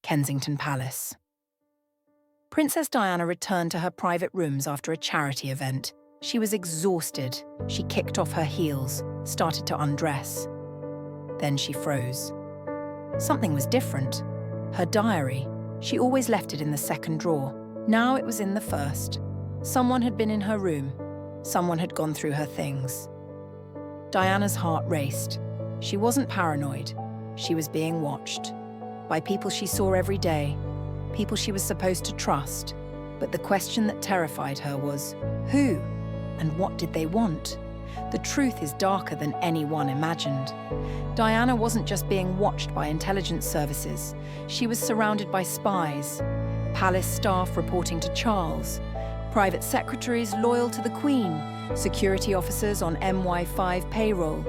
Kensington Palace. Princess Diana returned to her private rooms after a charity event. She was exhausted. She kicked off her heels, started to undress. Then she froze. Something was different. Her diary. She always left it in the second drawer. Now it was in the first. Someone had been in her room. Someone had gone through her things. Diana's heart raced. She wasn't paranoid. She was being watched. By people she saw every day. People she was supposed to trust. But the question that terrified her was, who? And what did they want? The truth is darker than anyone imagined. Diana wasn't just being watched by intelligence services. She was surrounded by spies, palace staff reporting to Charles, private secretaries loyal to the Queen, security officers on MI5 payroll,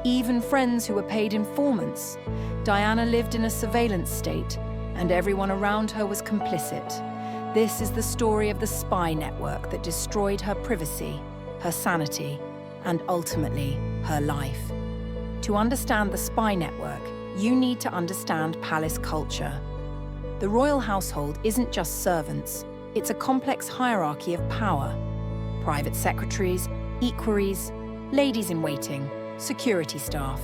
even friends who were paid informants. Diana lived in a surveillance state, and everyone around her was complicit. This is the story of the spy network that destroyed her privacy, her sanity, and ultimately, her life. To understand the spy network, you need to understand palace culture. The royal household isn't just servants, it's a complex hierarchy of power. Private secretaries, equerries, ladies-in-waiting, security staff,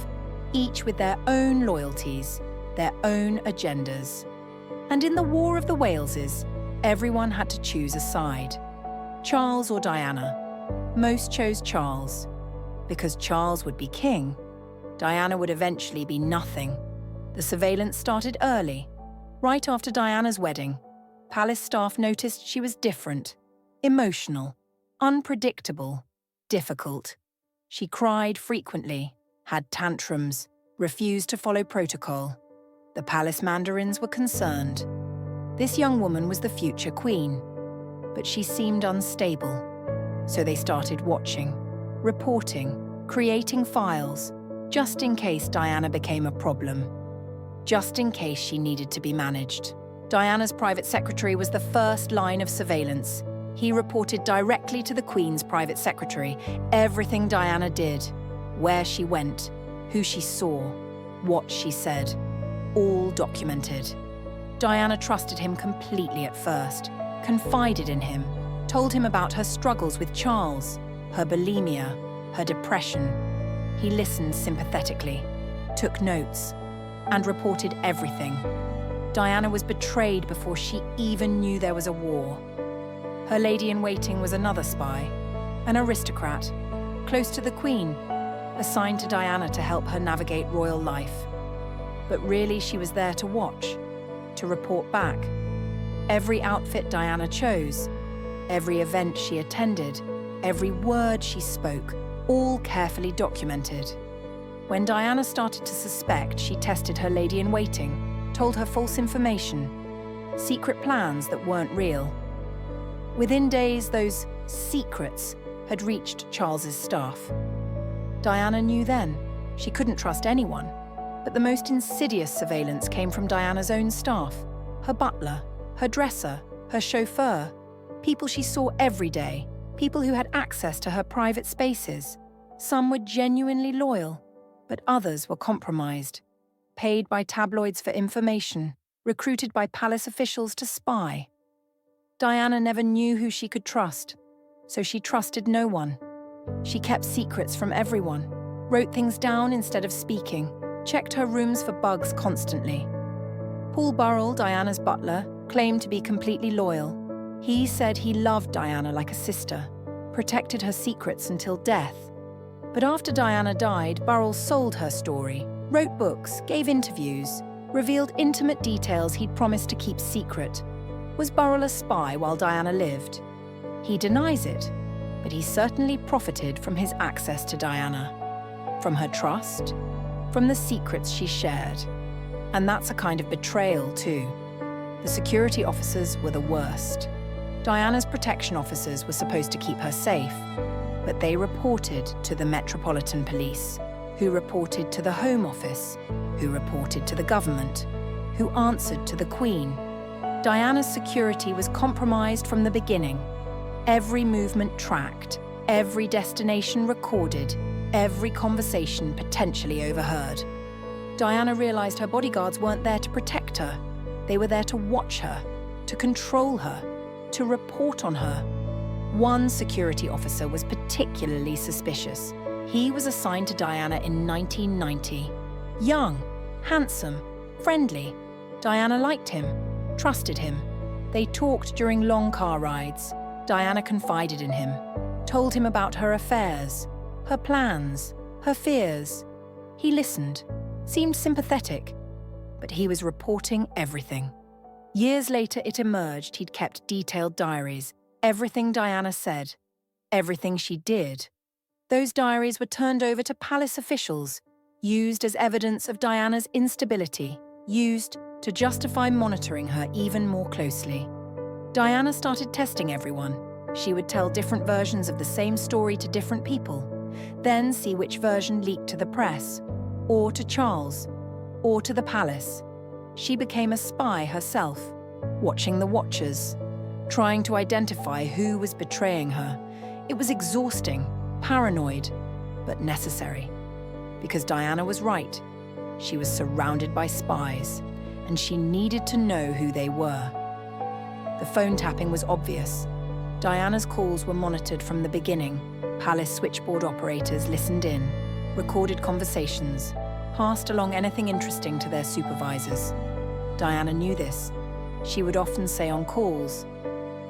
each with their own loyalties, their own agendas. And in the War of the Waleses, everyone had to choose a side. Charles or Diana. Most chose Charles. Because Charles would be king, Diana would eventually be nothing. The surveillance started early. Right after Diana's wedding, palace staff noticed she was different, emotional, unpredictable, difficult. She cried frequently, had tantrums, refused to follow protocol. The palace mandarins were concerned. This young woman was the future queen, but she seemed unstable. So they started watching, reporting, creating files, just in case Diana became a problem, just in case she needed to be managed. Diana's private secretary was the first line of surveillance. He reported directly to the Queen's private secretary everything Diana did, where she went, who she saw, what she said, all documented. Diana trusted him completely at first, confided in him, told him about her struggles with Charles, her bulimia, her depression. He listened sympathetically, took notes, and reported everything. Diana was betrayed before she even knew there was a war. Her lady-in-waiting was another spy, an aristocrat, close to the Queen, assigned to Diana to help her navigate royal life. But really she was there to watch, to report back. Every outfit Diana chose, every event she attended, every word she spoke, all carefully documented. When Diana started to suspect, she tested her lady-in-waiting, told her false information, secret plans that weren't real. Within days, those secrets had reached Charles's staff. Diana knew then she couldn't trust anyone, but the most insidious surveillance came from Diana's own staff, her butler, her dresser, her chauffeur, people she saw every day, people who had access to her private spaces. Some were genuinely loyal, but others were compromised, paid by tabloids for information, recruited by palace officials to spy. Diana never knew who she could trust, so she trusted no one. She kept secrets from everyone, wrote things down instead of speaking, checked her rooms for bugs constantly. Paul Burrell, Diana's butler, claimed to be completely loyal. He said he loved Diana like a sister, protected her secrets until death. But after Diana died, Burrell sold her story, wrote books, gave interviews, revealed intimate details he'd promised to keep secret. Was Burrell a spy while Diana lived? He denies it, but he certainly profited from his access to Diana, from her trust, from the secrets she shared. And that's a kind of betrayal too. The security officers were the worst. Diana's protection officers were supposed to keep her safe, but they reported to the Metropolitan Police, who reported to the Home Office, who reported to the government, who answered to the Queen. Diana's security was compromised from the beginning. Every movement tracked, every destination recorded, every conversation potentially overheard. Diana realized her bodyguards weren't there to protect her. They were there to watch her, to control her, to report on her. One security officer was particularly suspicious. He was assigned to Diana in 1990. Young, handsome, friendly. Diana liked him, trusted him. They talked during long car rides. Diana confided in him, told him about her affairs, her plans, her fears. He listened, seemed sympathetic, but he was reporting everything. Years later, it emerged he'd kept detailed diaries, everything Diana said, everything she did. Those diaries were turned over to palace officials, used as evidence of Diana's instability, used to justify monitoring her even more closely. Diana started testing everyone. She would tell different versions of the same story to different people, then see which version leaked to the press, or to Charles, or to the palace. She became a spy herself, watching the watchers, trying to identify who was betraying her. It was exhausting, paranoid, but necessary. Because Diana was right. She was surrounded by spies, and she needed to know who they were. The phone tapping was obvious. Diana's calls were monitored from the beginning. Palace switchboard operators listened in, recorded conversations, passed along anything interesting to their supervisors. Diana knew this. She would often say on calls,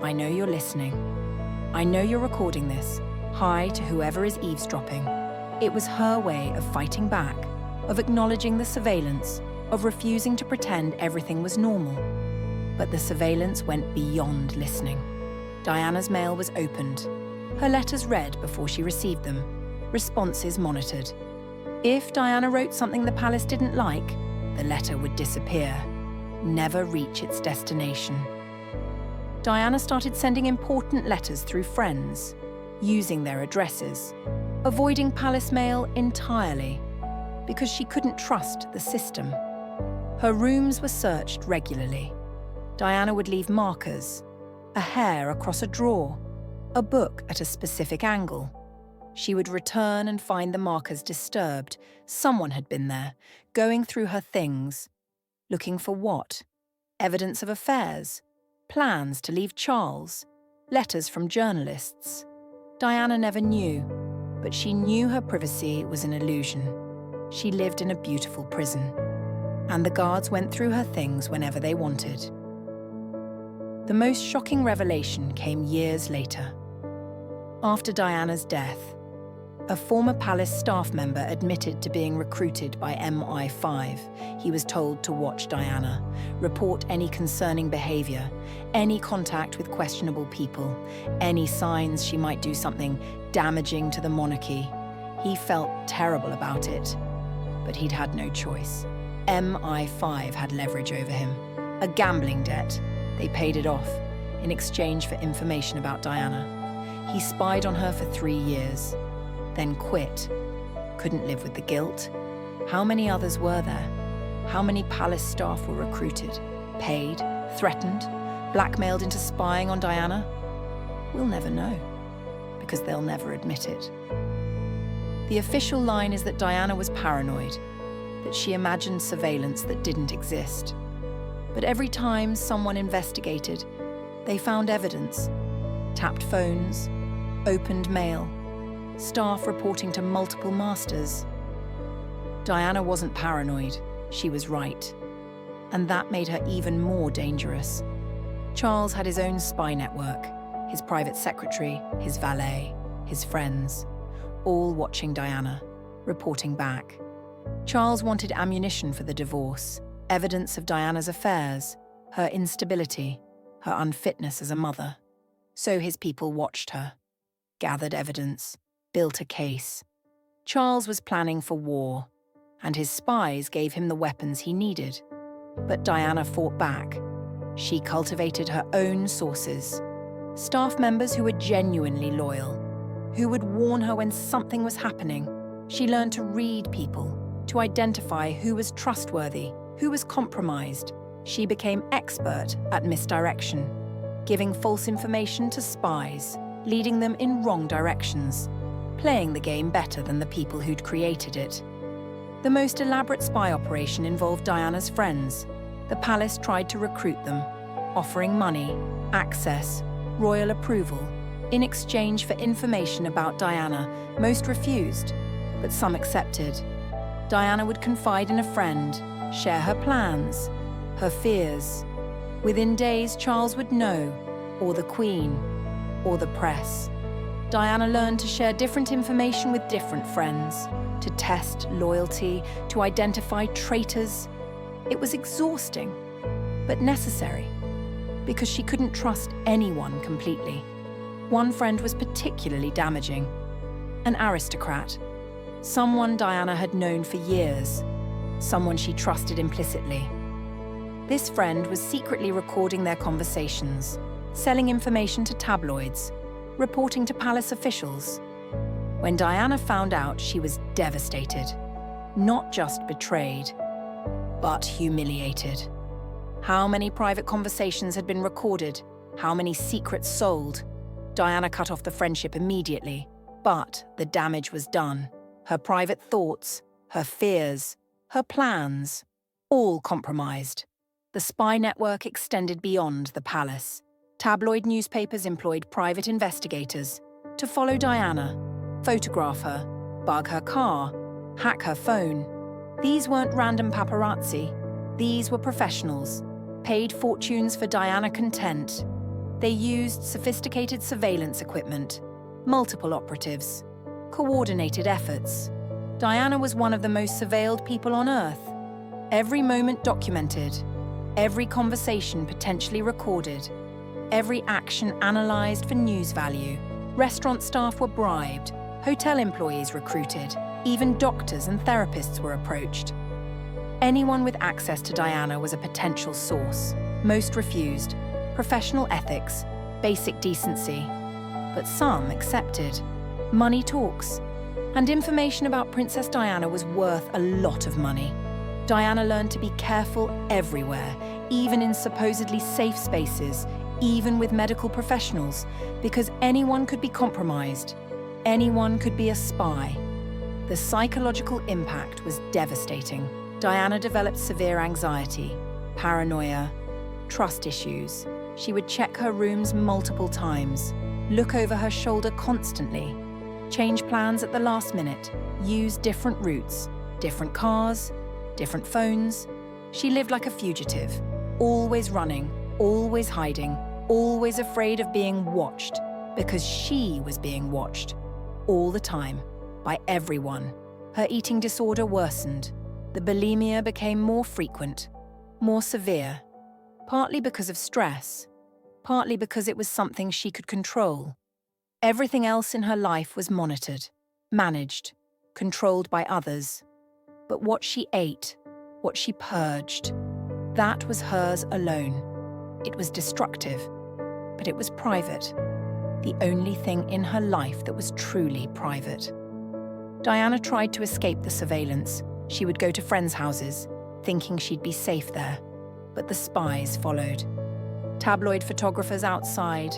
"I know you're listening. I know you're recording this. Hi to whoever is eavesdropping." It was her way of fighting back, of acknowledging the surveillance, of refusing to pretend everything was normal. But the surveillance went beyond listening. Diana's mail was opened, her letters read before she received them, responses monitored. If Diana wrote something the palace didn't like, the letter would disappear, never reach its destination. Diana started sending important letters through friends, using their addresses, avoiding palace mail entirely, because she couldn't trust the system. Her rooms were searched regularly. Diana would leave markers, a hair across a drawer, a book at a specific angle. She would return and find the markers disturbed. Someone had been there, going through her things. Looking for what? Evidence of affairs, plans to leave Charles, letters from journalists. Diana never knew, but she knew her privacy was an illusion. She lived in a beautiful prison, and the guards went through her things whenever they wanted. The most shocking revelation came years later. After Diana's death, a former palace staff member admitted to being recruited by MI5. He was told to watch Diana, report any concerning behavior, any contact with questionable people, any signs she might do something damaging to the monarchy. He felt terrible about it, but he'd had no choice. MI5 had leverage over him, a gambling debt. They paid it off in exchange for information about Diana. He spied on her for 3 years, then quit. Couldn't live with the guilt. How many others were there? How many palace staff were recruited, paid, threatened, blackmailed into spying on Diana? We'll never know, because they'll never admit it. The official line is that Diana was paranoid, that she imagined surveillance that didn't exist. But every time someone investigated, they found evidence. Tapped phones, opened mail, staff reporting to multiple masters. Diana wasn't paranoid, she was right. And that made her even more dangerous. Charles had his own spy network, his private secretary, his valet, his friends, all watching Diana, reporting back. Charles wanted ammunition for the divorce, evidence of Diana's affairs, her instability, her unfitness as a mother. So his people watched her, gathered evidence, built a case. Charles was planning for war, and his spies gave him the weapons he needed. But Diana fought back. She cultivated her own sources, staff members who were genuinely loyal, who would warn her when something was happening. She learned to read people, to identify who was trustworthy, who was compromised. She became expert at misdirection, giving false information to spies, leading them in wrong directions, playing the game better than the people who'd created it. The most elaborate spy operation involved Diana's friends. The palace tried to recruit them, offering money, access, royal approval, in exchange for information about Diana. Most refused, but some accepted. Diana would confide in a friend, share her plans, her fears. Within days, Charles would know, or the Queen, or the press. Diana learned to share different information with different friends, to test loyalty, to identify traitors. It was exhausting, but necessary, because she couldn't trust anyone completely. One friend was particularly damaging, an aristocrat, someone Diana had known for years, someone she trusted implicitly. This friend was secretly recording their conversations, selling information to tabloids, reporting to palace officials. When Diana found out, she was devastated, not just betrayed, but humiliated. How many private conversations had been recorded? How many secrets sold? Diana cut off the friendship immediately, but the damage was done. Her private thoughts, her fears, her plans, all compromised. The spy network extended beyond the palace. Tabloid newspapers employed private investigators to follow Diana, photograph her, bug her car, hack her phone. These weren't random paparazzi. These were professionals, paid fortunes for Diana content. They used sophisticated surveillance equipment, multiple operatives, coordinated efforts. Diana was one of the most surveilled people on Earth. Every moment documented, every conversation potentially recorded, every action analyzed for news value. Restaurant staff were bribed, hotel employees recruited, even doctors and therapists were approached. Anyone with access to Diana was a potential source. Most refused. Professional ethics, basic decency. But some accepted. Money talks. And information about Princess Diana was worth a lot of money. Diana learned to be careful everywhere, even in supposedly safe spaces, even with medical professionals, because anyone could be compromised. Anyone could be a spy. The psychological impact was devastating. Diana developed severe anxiety, paranoia, trust issues. She would check her rooms multiple times, look over her shoulder constantly, change plans at the last minute, use different routes, different cars, different phones. She lived like a fugitive, always running, always hiding, always afraid of being watched, because she was being watched all the time, by everyone. Her eating disorder worsened. The bulimia became more frequent, more severe, partly because of stress, partly because it was something she could control. Everything else in her life was monitored, managed, controlled by others. But what she ate, what she purged, that was hers alone. It was destructive, but it was private. The only thing in her life that was truly private. Diana tried to escape the surveillance. She would go to friends' houses, thinking she'd be safe there. But the spies followed. Tabloid photographers outside,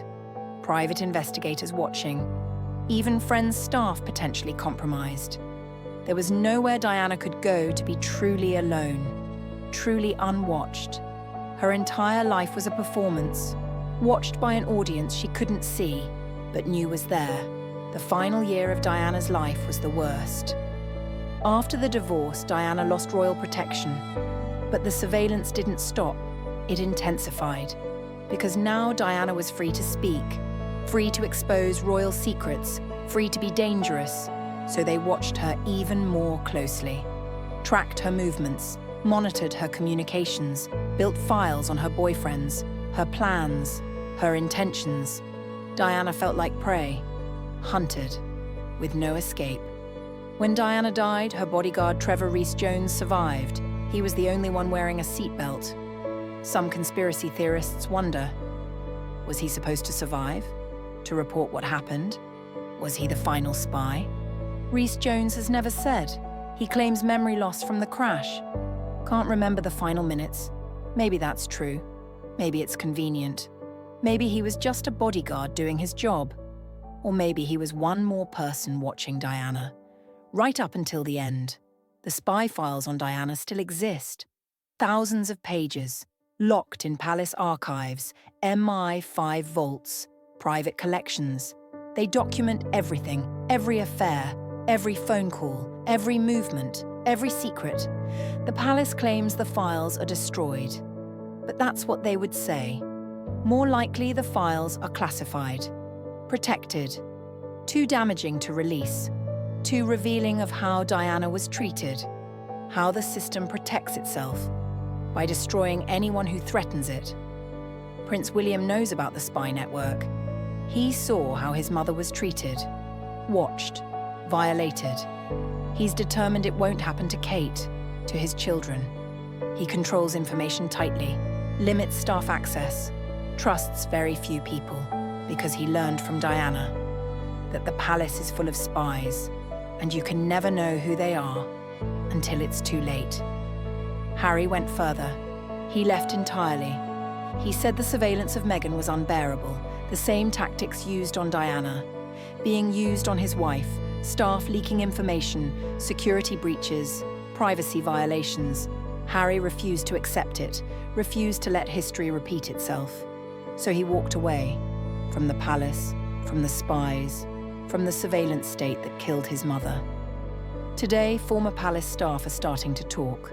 private investigators watching, even friends' staff potentially compromised. There was nowhere Diana could go to be truly alone, truly unwatched. Her entire life was a performance, watched by an audience she couldn't see, but knew was there. The final year of Diana's life was the worst. After the divorce, Diana lost royal protection, but the surveillance didn't stop. It intensified, because now Diana was free to speak, free to expose royal secrets, free to be dangerous, so they watched her even more closely, tracked her movements, monitored her communications, built files on her boyfriends, her plans, her intentions. Diana felt like prey, hunted, with no escape. When Diana died, her bodyguard Trevor Rhys-Jones survived. He was the only one wearing a seatbelt. Some conspiracy theorists wonder, was he supposed to survive? To report what happened? Was he the final spy? Rhys-Jones has never said. He claims memory loss from the crash. Can't remember the final minutes. Maybe that's true. Maybe it's convenient. Maybe he was just a bodyguard doing his job. Or maybe he was one more person watching Diana. Right up until the end. The spy files on Diana still exist. Thousands of pages, locked in palace archives, MI5 vaults, private collections. They document everything, every affair, every phone call, every movement, every secret. The palace claims the files are destroyed. But that's what they would say. More likely, the files are classified, protected, too damaging to release, too revealing of how Diana was treated, how the system protects itself by destroying anyone who threatens it. Prince William knows about the spy network. He saw how his mother was treated, watched, violated. He's determined it won't happen to Kate, to his children. He controls information tightly, limits staff access, trusts very few people, because he learned from Diana that the palace is full of spies, and you can never know who they are until it's too late. Harry went further. He left entirely. He said the surveillance of Meghan was unbearable, the same tactics used on Diana, being used on his wife, staff leaking information, security breaches, privacy violations. Harry refused to accept it, refused to let history repeat itself. So he walked away from the palace, from the spies, from the surveillance state that killed his mother. Today, former palace staff are starting to talk.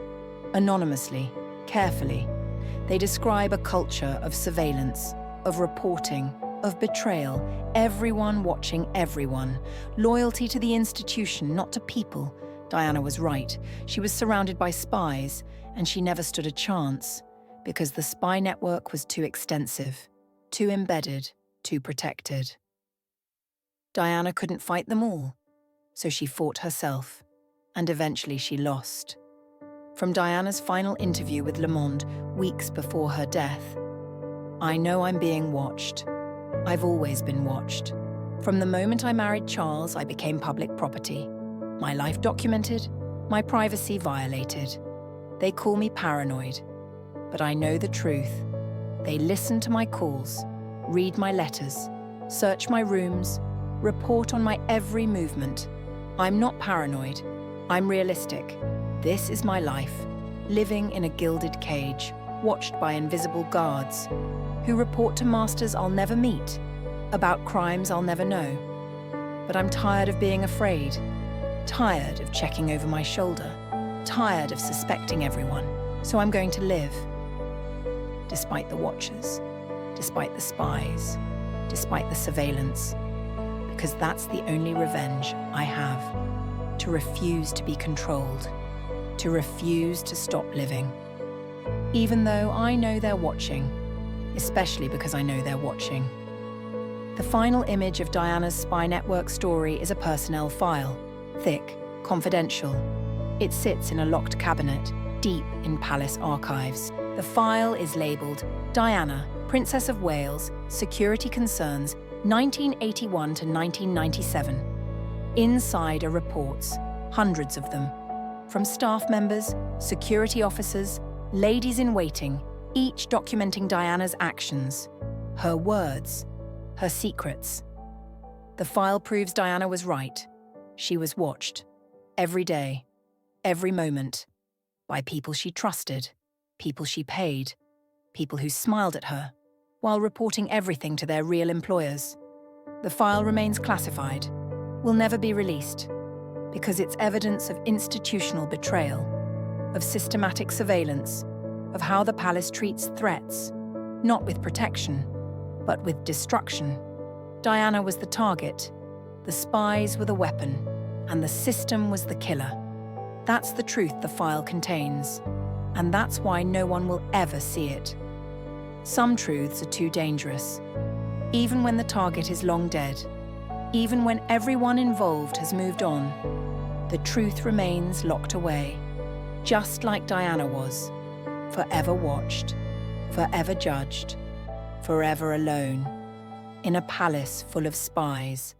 Anonymously, carefully. They describe a culture of surveillance, of reporting, of betrayal, everyone watching everyone, loyalty to the institution, not to people. Diana was right. She was surrounded by spies, and she never stood a chance, because the spy network was too extensive, too embedded, too protected. Diana couldn't fight them all, so she fought herself, and eventually she lost. From Diana's final interview with Le Monde weeks before her death, "I know I'm being watched. I've always been watched. From the moment I married Charles, I became public property. My life documented, my privacy violated. They call me paranoid, but I know the truth. They listen to my calls, read my letters, search my rooms, report on my every movement. I'm not paranoid. I'm realistic. This is my life, living in a gilded cage, watched by invisible guards, who report to masters I'll never meet, about crimes I'll never know. But I'm tired of being afraid, tired of checking over my shoulder, tired of suspecting everyone, so I'm going to live. Despite the watchers, despite the spies, despite the surveillance, because that's the only revenge I have, to refuse to be controlled, to refuse to stop living. Even though I know they're watching, especially because I know they're watching." The final image of Diana's spy network story is a personnel file, thick, confidential. It sits in a locked cabinet, deep in palace archives. The file is labelled Diana, Princess of Wales, Security Concerns, 1981 to 1997. Inside are reports, hundreds of them, from staff members, security officers, ladies in waiting, each documenting Diana's actions, her words, her secrets. The file proves Diana was right. She was watched, every day, every moment, by people she trusted, people she paid, people who smiled at her, while reporting everything to their real employers. The file remains classified, will never be released, because it's evidence of institutional betrayal, of systematic surveillance, of how the palace treats threats, not with protection, but with destruction. Diana was the target, the spies were the weapon, and the system was the killer. That's the truth the file contains, and that's why no one will ever see it. Some truths are too dangerous, even when the target is long dead, even when everyone involved has moved on. The truth remains locked away, just like Diana was, forever watched, forever judged, forever alone, in a palace full of spies.